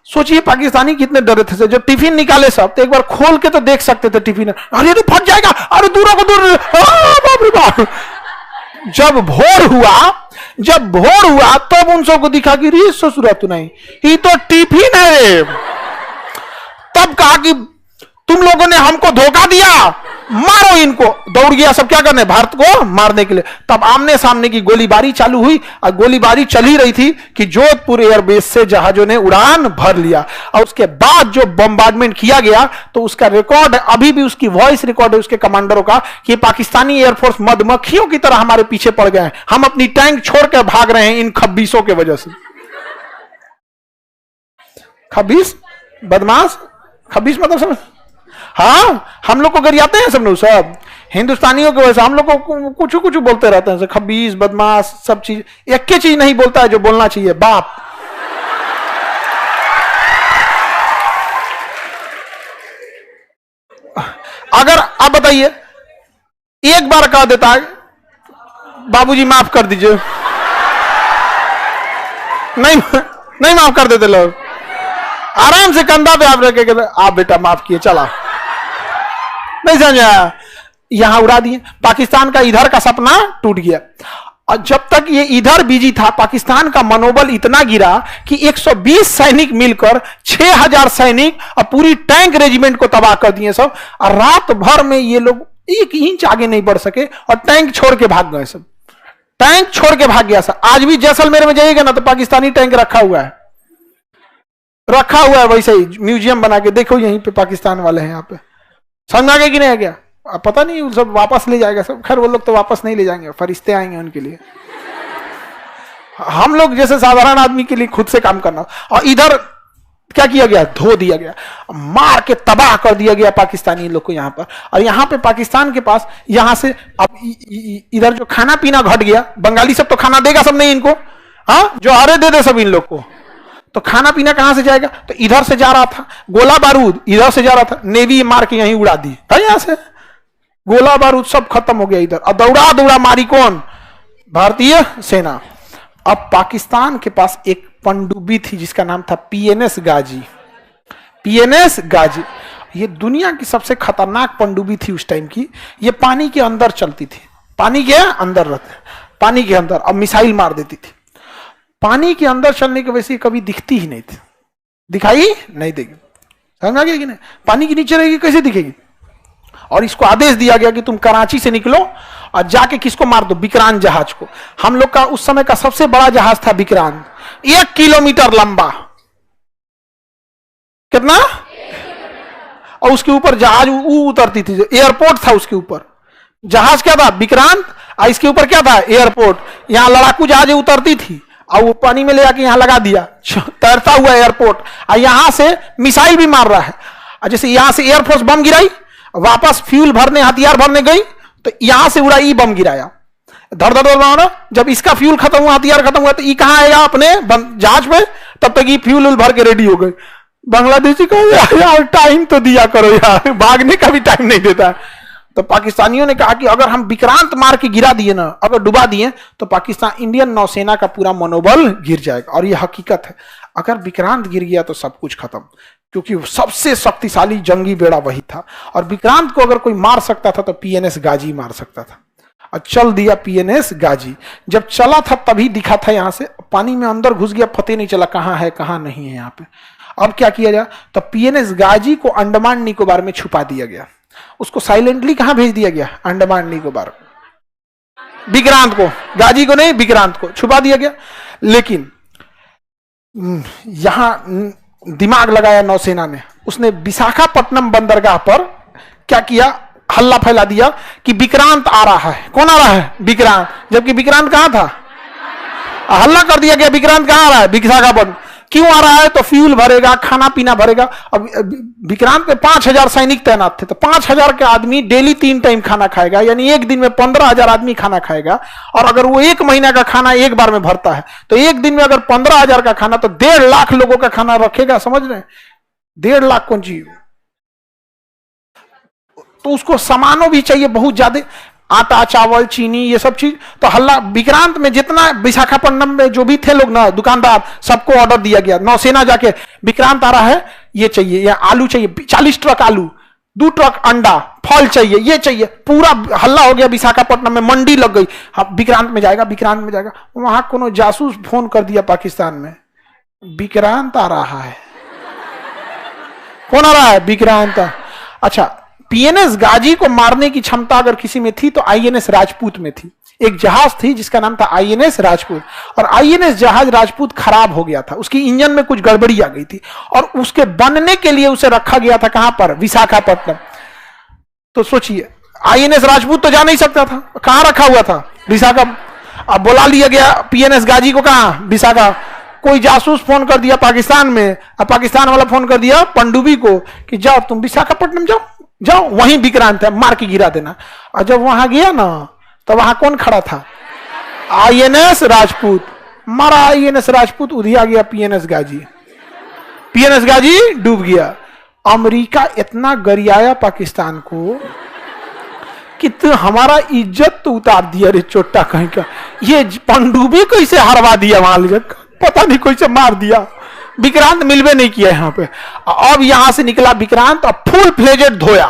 सोचिए पाकिस्तानी कितने डरे थे। जो टिफिन निकाले सब तो एक बार खोल के तो देख सकते थे टिफिन, अरे तो फट जाएगा, अरे दूर को दूर। बाप रे बाप। जब भोर हुआ तब उन सबको दिखा कि रे ससुरा तू नहीं, ये तो टिफिन है। तब कहा कि तुम लोगों ने हमको धोखा दिया, मारो इनको। दौड़ गया सब क्या करने, भारत को मारने के लिए। तब आमने सामने की गोलीबारी चालू हुई, और गोलीबारी चल ही रही थी कि जोधपुर एयरबेस से जहाजों ने उड़ान भर लिया। और उसके बाद जो बम्बार्डमेंट किया गया तो उसका रिकॉर्ड अभी भी, उसकी वॉइस रिकॉर्ड है उसके कमांडरों का कि पाकिस्तानी एयरफोर्स मधुमक्खियों की तरह हमारे पीछे पड़ गए हैं, हम अपनी टैंक छोड़कर भाग रहे हैं इन खब्बीसों के वजह से। खब्बीस, बदमाश, खब्बीस मतलब समझ। हाँ, हम लोग को गरियाते हैं सब लोग सब। हिंदुस्तानियों के वैसे हम लोग को कुछ कुछ बोलते रहते हैं, खबीस बदमाश सब चीज, एक ही चीज नहीं बोलता है जो बोलना चाहिए, बाप। अगर आप बताइए एक बार कह देता है बाबूजी माफ कर दीजिए, नहीं माफ कर देते लोग, आराम से कंधा पे आप रखे आप बेटा माफ किए चला, नहीं समझा, यहां उड़ा दिए। पाकिस्तान का इधर का सपना टूट गया। और जब तक ये इधर बिजी था, पाकिस्तान का मनोबल इतना गिरा कि 120 सैनिक मिलकर 6000 सैनिक और पूरी टैंक रेजिमेंट को तबाह कर दिए सब। और रात भर में ये लोग 1 इंच आगे नहीं बढ़ सके और टैंक छोड़ के भाग गए सब, टैंक छोड़ के भाग गया सब। आज भी जैसलमेर में जाइएगा ना तो पाकिस्तानी टैंक रखा हुआ है वैसे ही, म्यूजियम बना के देखो, यहीं पे पाकिस्तान वाले हैं यहाँ पे। समझ आ गया कि नहीं आ गया? पता नहीं सब वापस ले जाएगा सब। खैर वो लोग तो वापस नहीं ले जाएंगे, फरिश्ते आएंगे उनके लिए। हम लोग जैसे साधारण आदमी के लिए खुद से काम करना। और इधर क्या किया गया? धो दिया गया, मार के तबाह कर दिया गया पाकिस्तानी लोग को यहाँ पर। और यहाँ पे पाकिस्तान के पास यहाँ से अब इधर जो खाना पीना घट गया, बंगाली सब तो खाना देगा सब नहीं इनको, हाँ जो अरे दे दे सब इन लोग को, तो खाना पीना कहां से जाएगा? तो इधर से जा रहा था, गोला बारूद इधर से जा रहा था, नेवी मार के यहीं उड़ा दी था, यहां से गोला बारूद सब खत्म हो गया इधर। और दौड़ा दौड़ा मारी कौन? भारतीय सेना। अब पाकिस्तान के पास एक पनडुब्बी थी जिसका नाम था पीएनएस गाजी। पीएनएस गाजी ये दुनिया की सबसे खतरनाक पनडुब्बी थी उस टाइम की। ये पानी के अंदर चलती थी, पानी के अंदर रहते, पानी के अंदर, अब मिसाइल मार देती थी। पानी के अंदर चलने की वजह से कभी दिखती ही नहीं थी, दिखाई नहीं देगी। समझ आ गया कि नहीं? पानी के नीचे रहेगी कैसे दिखेगी? और इसको आदेश दिया गया कि तुम कराची से निकलो और जाके किसको मार दो? विक्रांत जहाज को। हम लोग का उस समय का सबसे बड़ा जहाज था विक्रांत, 1 किलोमीटर लंबा। कितना? और उसके ऊपर जहाज उतरती थी, एयरपोर्ट था उसके ऊपर। जहाज क्या था? विक्रांत। और इसके ऊपर क्या था? एयरपोर्ट। यहां लड़ाकू जहाज उतरती थी और वो पानी में ले जाके यहां लगा दिया, तैरता हुआ एयरपोर्ट। और यहां से मिसाइल भी मार रहा है। और जैसे यहां से एयरफोर्स बम गिराई, वापस फ्यूल भरने, हथियार भरने गई, तो यहां से उड़ा ई बम गिराया, धड़ धड़ धड़। जब इसका फ्यूल खत्म हुआ, हथियार खत्म हुआ, तो ई कहां आएगा? अपने जहाज पे। तब तक ये फ्यूल भर के रेडी हो गई। बांग्लादेशी को यार टाइम तो दिया करो यार, भागने का भी टाइम नहीं देता। तो पाकिस्तानियों ने कहा कि अगर हम विक्रांत मार के गिरा दिए ना, अगर डुबा दिए, तो पाकिस्तान इंडियन नौसेना का पूरा मनोबल गिर जाएगा। और यह हकीकत है, अगर विक्रांत गिर गया तो सब कुछ खत्म, क्योंकि सबसे शक्तिशाली जंगी बेड़ा वही था। और विक्रांत को अगर कोई मार सकता था तो पीएनएस गाजी मार सकता था। और चल दिया पीएनएस गाजी। जब चला था तभी दिखा था, यहां से पानी में अंदर घुस गया, पता नहीं चला कहां है कहां नहीं है यहाँ पे। अब क्या किया जाए? तो पीएनएस गाजी को अंडमान निकोबार में छुपा दिया गया। उसको साइलेंटली कहां भेज दिया गया? अंडमान निकोबार। विक्रांत को, गाजी को नहीं, विक्रांत को छुपा दिया गया। लेकिन यहां दिमाग लगाया नौसेना ने। उसने विशाखापट्टनम बंदरगाह पर क्या किया? हल्ला फैला दिया कि विक्रांत आ रहा है। कौन आ रहा है? विक्रांत। जबकि विक्रांत कहां था? हल्ला कर दिया गया विक्रांत कहां आ रहा है? विशाखापट्टनम। क्यों आ रहा है? तो फ्यूल भरेगा, खाना पीना भरेगा। अब विक्रांत में 5000 सैनिक तैनात थे, तो 5000 के आदमी डेली 3 टाइम खाना खाएगा, यानी एक दिन में 15000 आदमी खाना खाएगा। और अगर वो 1 महीना का खाना एक बार में भरता है, तो एक दिन में अगर 15000 का खाना, तो 1.5 लाख लोगों का खाना रखेगा। समझ रहे हैं? 1.5 लाख कौन चीज? तो उसको सामानों भी चाहिए बहुत ज्यादा, आटा, चावल, चीनी, ये सब चीज। तो हल्ला विक्रांत में जितना विशाखापट्टनम में जो भी थे लोग ना, दुकानदार, सबको ऑर्डर दिया गया। नौसेना जाके विक्रांत आ रहा है, ये चाहिए, या आलू चाहिए, 40 ट्रक आलू, 2 ट्रक अंडा, फल चाहिए, ये चाहिए। पूरा हल्ला हो गया विशाखापट्टनम में, मंडी लग गई। हाँ, विक्रांत में जाएगा, विक्रांत में जाएगा। वहां कोनो जासूस फोन कर दिया पाकिस्तान में, विक्रांत आ रहा है। कौन आ रहा है? विक्रांत। अच्छा, पीएनएस गाजी को मारने की क्षमता अगर किसी में थी तो आईएनएस राजपूत में थी। एक जहाज थी जिसका नाम था आईएनएस राजपूत, और आईएनएस जहाज राजपूत खराब हो गया था, उसकी इंजन में कुछ गड़बड़ी आ गई थी, और उसके बनने के लिए उसे रखा गया था कहां पर? विशाखापट्टनम। तो सोचिए, आईएनएस राजपूत तो जा नहीं सकता था, कहां रखा हुआ था? विशाखा। अब बुला लिया गया पीएनएस गाजी को, कहां? विशाखा। कोई जासूस फोन कर दिया पाकिस्तान में, और पाकिस्तान वाला फोन कर दिया पनडुब्बी को कि जाओ तुम विशाखापट्टनम जाओ, जाओ वहीं विक्रांत है, मार के गिरा देना। और जब वहां गया ना तो वहां कौन खड़ा था? आईएनएस राजपूत। मारा आईएनएस राजपूत, उधिया गया पीएनएस गाजी। पीएनएस गाजी डूब गया। अमेरिका इतना गरियाया पाकिस्तान को कि तो हमारा इज्जत तो उतार दिया रे चोटा कहीं का। ये पनडुब्बी कैसे हरवा दिया वहां ले, पता नहीं कैसे मार दिया। विक्रांत मिलवे नहीं किया यहाँ पे। अब यहां से निकला विक्रांत, अब फुल फ्लेजेड धोया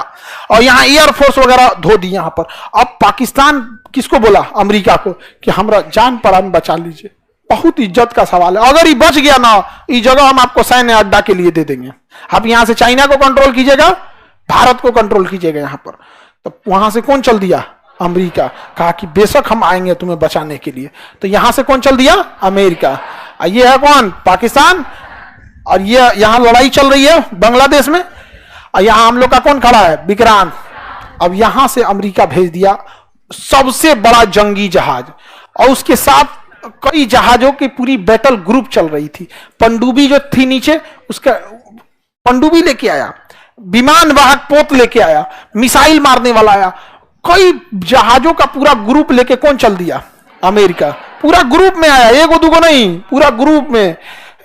और यहाँ एयरफोर्स वगैरह धो दी यहाँ पर। अब पाकिस्तान किसको बोला? अमेरिका को कि हमरा जान प्राण बचा लीजिए। बहुत इज्जत का सवाल है। अगर ये बच गया ना, ये जगह हम आपको सैन्य अड्डा के लिए दे देंगे। आप यहां से चाइना को कंट्रोल कीजिएगा, भारत को कंट्रोल कीजिएगा यहां पर। तो वहां से कौन चल दिया? अमेरिका। कहा कि बेशक हम आएंगे तुम्हें बचाने के लिए। तो यहां से कौन चल दिया? अमेरिका। ये है कौन? पाकिस्तान। और ये यहां लड़ाई चल रही है बांग्लादेश में, और यहां हम लोग का कौन खड़ा है? विक्रांत। अब यहां से अमेरिका भेज दिया सबसे बड़ा जंगी जहाज, और उसके साथ कई जहाजों की पूरी बैटल ग्रुप चल रही थी। पनडुब्बी जो थी नीचे, उसका पनडुब्बी लेके आया, विमान वाहक पोत लेके आया, मिसाइल मारने वाला आया, कई जहाजों का पूरा ग्रुप लेके कौन चल दिया? अमेरिका। पूरा ग्रुप में आया, एगो दूगो नहीं, पूरा ग्रुप में।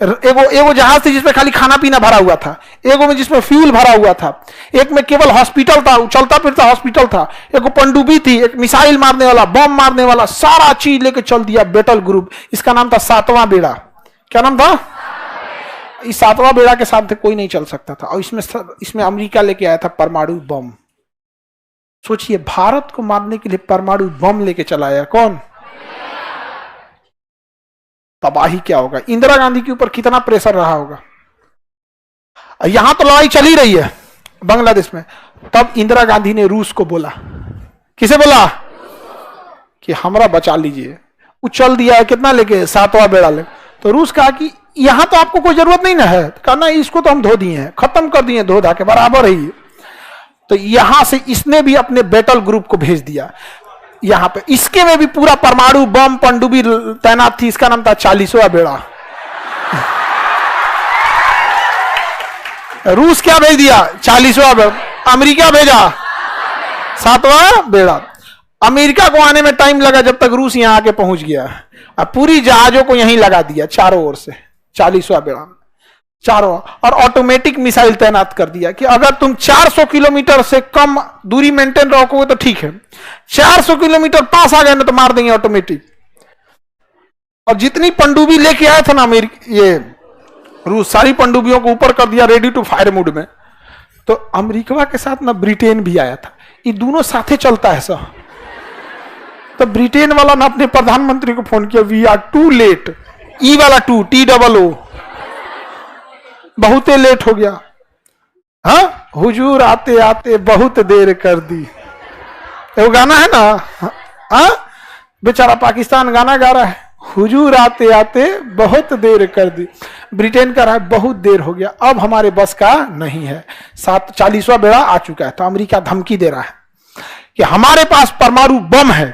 एगो जहाज थी जिसमें खाली खाना पीना भरा हुआ था, एगो में जिसमें फ्यूल भरा हुआ था, एक में केवल हॉस्पिटल था, चलता फिरता हॉस्पिटल था, एगो पनडुब्बी थी, एक मिसाइल मारने वाला, बम मारने वाला, सारा चीज लेके चल दिया बैटल ग्रुप। इसका नाम था सातवां बेड़ा। क्या नाम था? इस सातवां बेड़ा के साथ कोई नहीं चल सकता था। और इसमें अमेरिका लेके आया था परमाणु बम। सोचिए, भारत को मारने के लिए परमाणु बम लेके चला आया कौन? तबाही क्या होगा? इंदिरा गांधी के ऊपर कितना प्रेशर रहा होगा। यहां तो लड़ाई चल ही रही है बांग्लादेश में। तब इंदिरा गांधी ने रूस को बोला। किसे बोला? कि हमरा बचा लीजिए। वो चल दिया है कितना लेके? सातवां बेड़ा ले। तो रूस कहा कि यहां तो आपको कोई जरूरत नहीं ना है। कहना इसको तो हम धो दिए हैं, खत्म कर दिए, धो धा के बराबर ही। तो यहां से इसने भी अपने बैटल ग्रुप को भेज दिया यहां पे। इसके में भी पूरा परमाणु बम पनडुब्बी तैनात थी। इसका नाम था 40वां बेड़ा। रूस क्या भेज दिया? 40वां बेड़ा। अमेरिका भेजा 7वां बेड़ा। अमेरिका को आने में टाइम लगा, जब तक रूस यहां आके पहुंच गया। अब पूरी जहाजों को यहीं लगा दिया चारों ओर से, 40वां बेड़ा चारों, और ऑटोमेटिक मिसाइल तैनात कर दिया कि अगर तुम 400 किलोमीटर से कम दूरी मेंटेन रखोगे तो ठीक है, 400 किलोमीटर पास आ गए ना तो मार देंगे ऑटोमेटिक। और जितनी पनडुब्बी लेके आया था ना ये रूस, सारी पनडुब्बियों को ऊपर कर दिया, रेडी टू फायर मूड में। तो अमेरिका के साथ ना ब्रिटेन भी आया था। ये दोनों साथे चलता है सर। तो ब्रिटेन वाला ना अपने प्रधानमंत्री को फोन किया, वी आर टू लेट। ई वाला टू, TOO, बहुत लेट हो गया। हाँ, हुजूर आते आते बहुत देर कर दी। वो गाना है ना, हाँ, बेचारा पाकिस्तान गाना गा रहा है, हुजूर आते आते बहुत देर कर दी। ब्रिटेन का रहा है बहुत देर हो गया, अब हमारे बस का नहीं है। 40वां बेड़ा आ चुका है। तो अमेरिका धमकी दे रहा है कि हमारे पास परमाणु बम है,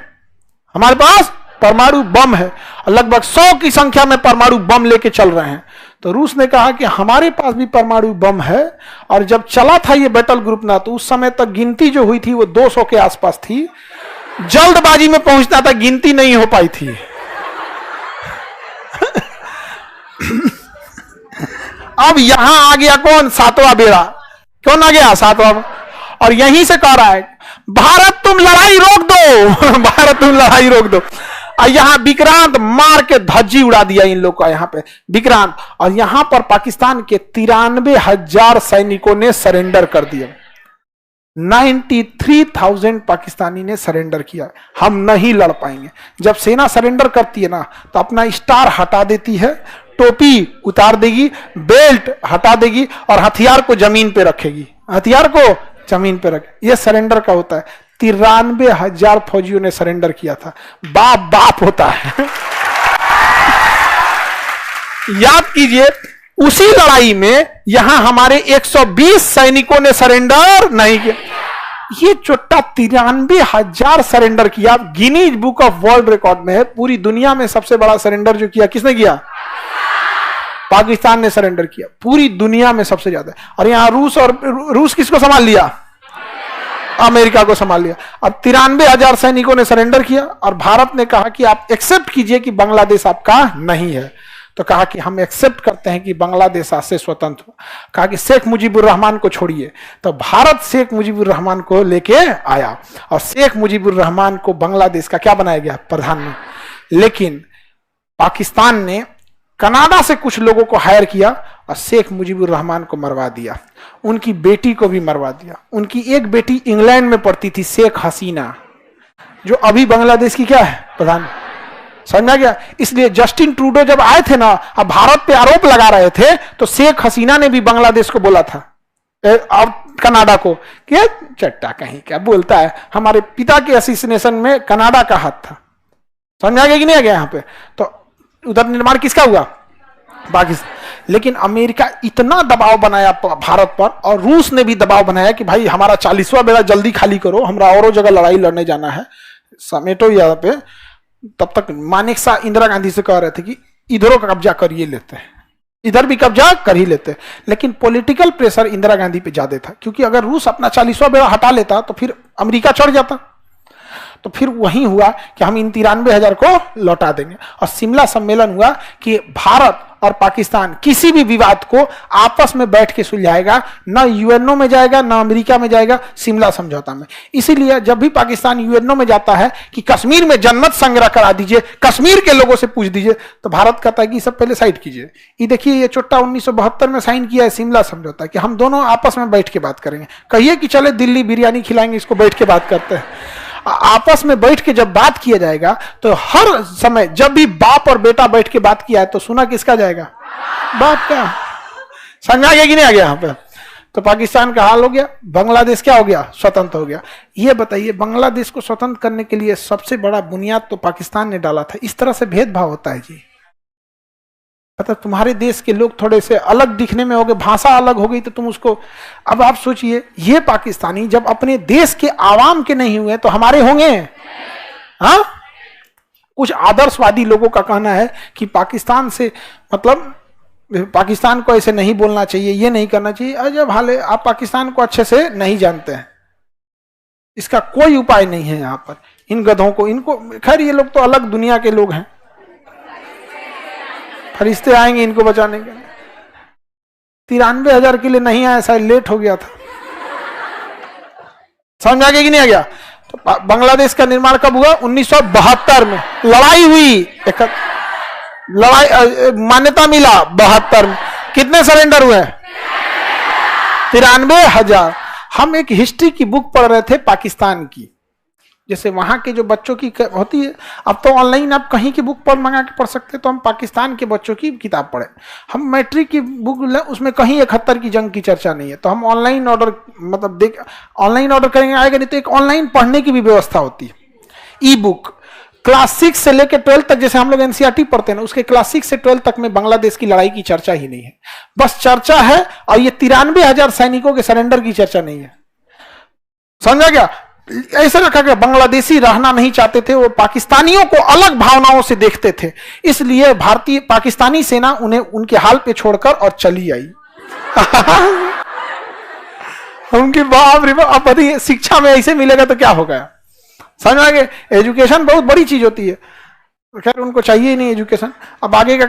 हमारे पास परमाणु बम है, लगभग 100 की संख्या में परमाणु बम लेके चल रहे हैं। तो रूस ने कहा कि हमारे पास भी परमाणु बम है। और जब चला था ये बैटल ग्रुप ना, तो उस समय तक गिनती जो हुई थी वो 200 के आसपास थी। जल्दबाजी में पहुंचना था, गिनती नहीं हो पाई थी। अब यहां आ गया कौन? 7वां बेड़ा। कौन आ गया? 7वां। और यहीं से कह रहा है, भारत तुम लड़ाई रोक दो, भारत तुम लड़ाई रोक दो। और यहां विक्रांत मार के धज्जी उड़ा दिया इन लोग का यहां पे विक्रांत। और यहां पर पाकिस्तान के 93,000 सैनिकों ने सरेंडर कर दिया। 93,000 पाकिस्तानी ने सरेंडर किया। हम नहीं लड़ पाएंगे। जब सेना सरेंडर करती है ना, तो अपना स्टार हटा देती है, टोपी उतार देगी, बेल्ट हटा देगी, और हथियार को जमीन पे रखेगी। हथियार को जमीन पे रखे, यह सरेंडर का होता है। 93,000 फौजियों ने सरेंडर किया था। बाप बाप होता है। याद कीजिए, उसी लड़ाई में यहां हमारे 120 सैनिकों ने सरेंडर नहीं किया। ये चोट्टा 93,000 सरेंडर किया। Guinness book of world record में है। पूरी दुनिया में सबसे बड़ा सरेंडर जो किया किसने किया? पाकिस्तान ने सरेंडर किया, पूरी दुनिया में सबसे ज्यादा। और यहां रूस किसको संभाल लिया? अमेरिका को संभाल लिया। अब 93,000 सैनिकों ने सरेंडर किया और भारत ने कहा कि आप एक्सेप्ट कीजिए कि बांग्लादेश आपका नहीं है। तो कहा कि हम एक्सेप्ट करते हैं कि बांग्लादेश आज से स्वतंत्र हो। कहा कि शेख मुजीबुर रहमान को छोड़िए। तो भारत शेख मुजीबुर रहमान को लेके आया और शेख मुजीबुर रहमान को बांग्लादेश का क्या बनाया गया, प्रधानमंत्री। लेकिन पाकिस्तान ने कनाडा से कुछ लोगों को हायर किया और शेख मुजीबुर रहमान को मरवा दिया, उनकी बेटी को भी मरवा दिया। उनकी एक बेटी इंग्लैंड में पढ़ती थी, शेख हसीना, जो अभी बांग्लादेश की क्या है, प्रधान। समझा गया। इसलिए जस्टिन ट्रूडो जब आए थे ना, अब भारत पे आरोप लगा रहे थे, तो शेख हसीना ने भी बांग्लादेश को बोला था और कनाडा को कि चट्टा कहीं क्या बोलता है, हमारे पिता के असिस्नेशन में कनाडा का हाथ था। समझा गया कि नहीं आ गया। यहाँ पे तो उधर निर्माण किसका हुआ, पाकिस्तान। लेकिन अमेरिका इतना दबाव बनाया भारत पर, और रूस ने भी दबाव बनाया कि भाई हमारा 40वां बेड़ा जल्दी खाली करो, हमरा औरों जगह लड़ाई लड़ने जाना है, समेटो यहाँ पे। तब तक मानेकशॉ इंदिरा गांधी से कह रहे थे कि इधरों का कब्जा कर ही लेते हैं, इधर भी कब्जा कर ही लेते हैं। लेकिन पॉलिटिकल प्रेशर इंदिरा गांधी पे ज्यादा था, क्योंकि अगर रूस अपना 40वां बेड़ा हटा लेता तो फिर अमेरिका चढ़ जाता। तो फिर वही हुआ कि हम इन 93,000 को लौटा देंगे। और शिमला सम्मेलन हुआ कि भारत और पाकिस्तान किसी भी विवाद को आपस में बैठ के सुलझाएगा, ना यूएनओ में जाएगा ना अमेरिका में जाएगा, शिमला समझौता में। इसीलिए जब भी पाकिस्तान यूएनओ में जाता है कि कश्मीर में जन्नत संग्रह करा दीजिए, कश्मीर के लोगों से पूछ दीजिए, तो भारत कहता है कि सब पहले साइड कीजिए। ये देखिए, ये चुट्टा 1972 में साइन किया है शिमला समझौता कि हम दोनों आपस में बैठ के बात करेंगे। कहिए कि चले दिल्ली बिरयानी खिलाएंगे, इसको बैठ के बात करते हैं। आपस में बैठ के जब बात किया जाएगा तो हर समय जब भी बाप और बेटा बैठ के बात किया है तो सुना किसका जाएगा, बाप का। समझा गया कि नहीं आ गया यहाँ पे। तो पाकिस्तान का हाल हो गया, बांग्लादेश क्या हो गया, स्वतंत्र हो गया। ये बताइए, बांग्लादेश को स्वतंत्र करने के लिए सबसे बड़ा बुनियाद तो पाकिस्तान ने डाला था। इस तरह से भेदभाव होता है जी। मतलब तुम्हारे देश के लोग थोड़े से अलग दिखने में हो गए, भाषा अलग हो गई तो तुम उसको। अब आप सोचिए, ये पाकिस्तानी जब अपने देश के आवाम के नहीं हुए तो हमारे होंगे। हाँ, कुछ आदर्शवादी लोगों का कहना है कि पाकिस्तान से मतलब पाकिस्तान को ऐसे नहीं बोलना चाहिए, ये नहीं करना चाहिए। अजब हाल है, आप पाकिस्तान को अच्छे से नहीं जानते हैं। इसका कोई उपाय नहीं है यहाँ पर। इन गधों को, इनको, खैर ये लोग तो अलग दुनिया के लोग हैं, फरिश्ते आएंगे इनको बचाने के लिए। 93,000 के लिए नहीं आया, शायद लेट हो गया था। समझ आ गया कि नहीं आ गया। तो बांग्लादेश का निर्माण कब हुआ, 1972 में। लड़ाई हुई, लड़ाई मान्यता मिला 72 में। कितने सरेंडर हुए, 93,000। हम एक हिस्ट्री की बुक पढ़ रहे थे पाकिस्तान की, जैसे वहां के जो बच्चों की होती है। अब तो ऑनलाइन आप कहीं की बुक पर मंगा के पढ़ सकते हैं। तो हम पाकिस्तान के बच्चों की किताब पढ़े, हम मैट्रिक की बुक ले, उसमें कहीं 71 की जंग की चर्चा नहीं है। तो हम ऑनलाइन ऑर्डर, मतलब देख ऑनलाइन ऑर्डर करेंगे, आएगा नहीं तो एक ऑनलाइन पढ़ने की भी व्यवस्था होती है। ई बुक क्लास 6 से लेकर 12 तक, जैसे हम लोग एनसीईआरटी पढ़ते हैं ना, उसके क्लास 6 से 12 तक में बांग्लादेश की लड़ाई की चर्चा ही नहीं है। बस चर्चा है, और ये 93,000 सैनिकों के सरेंडर की चर्चा नहीं है। समझा गया। ऐसे रखा गया, बांग्लादेशी रहना नहीं चाहते थे, वो पाकिस्तानियों को अलग भावनाओं से देखते थे। इसलिए भारतीय पाकिस्तानी सेना उन्हें उनके हाल पे छोड़कर और चली आई। उनकी बाप रे बाप। अब शिक्षा में ऐसे मिलेगा तो क्या होगा, समझ आ गए। एजुकेशन बहुत बड़ी चीज होती है, खैर उनको चाहिए ही नहीं एजुकेशन। अब आगे का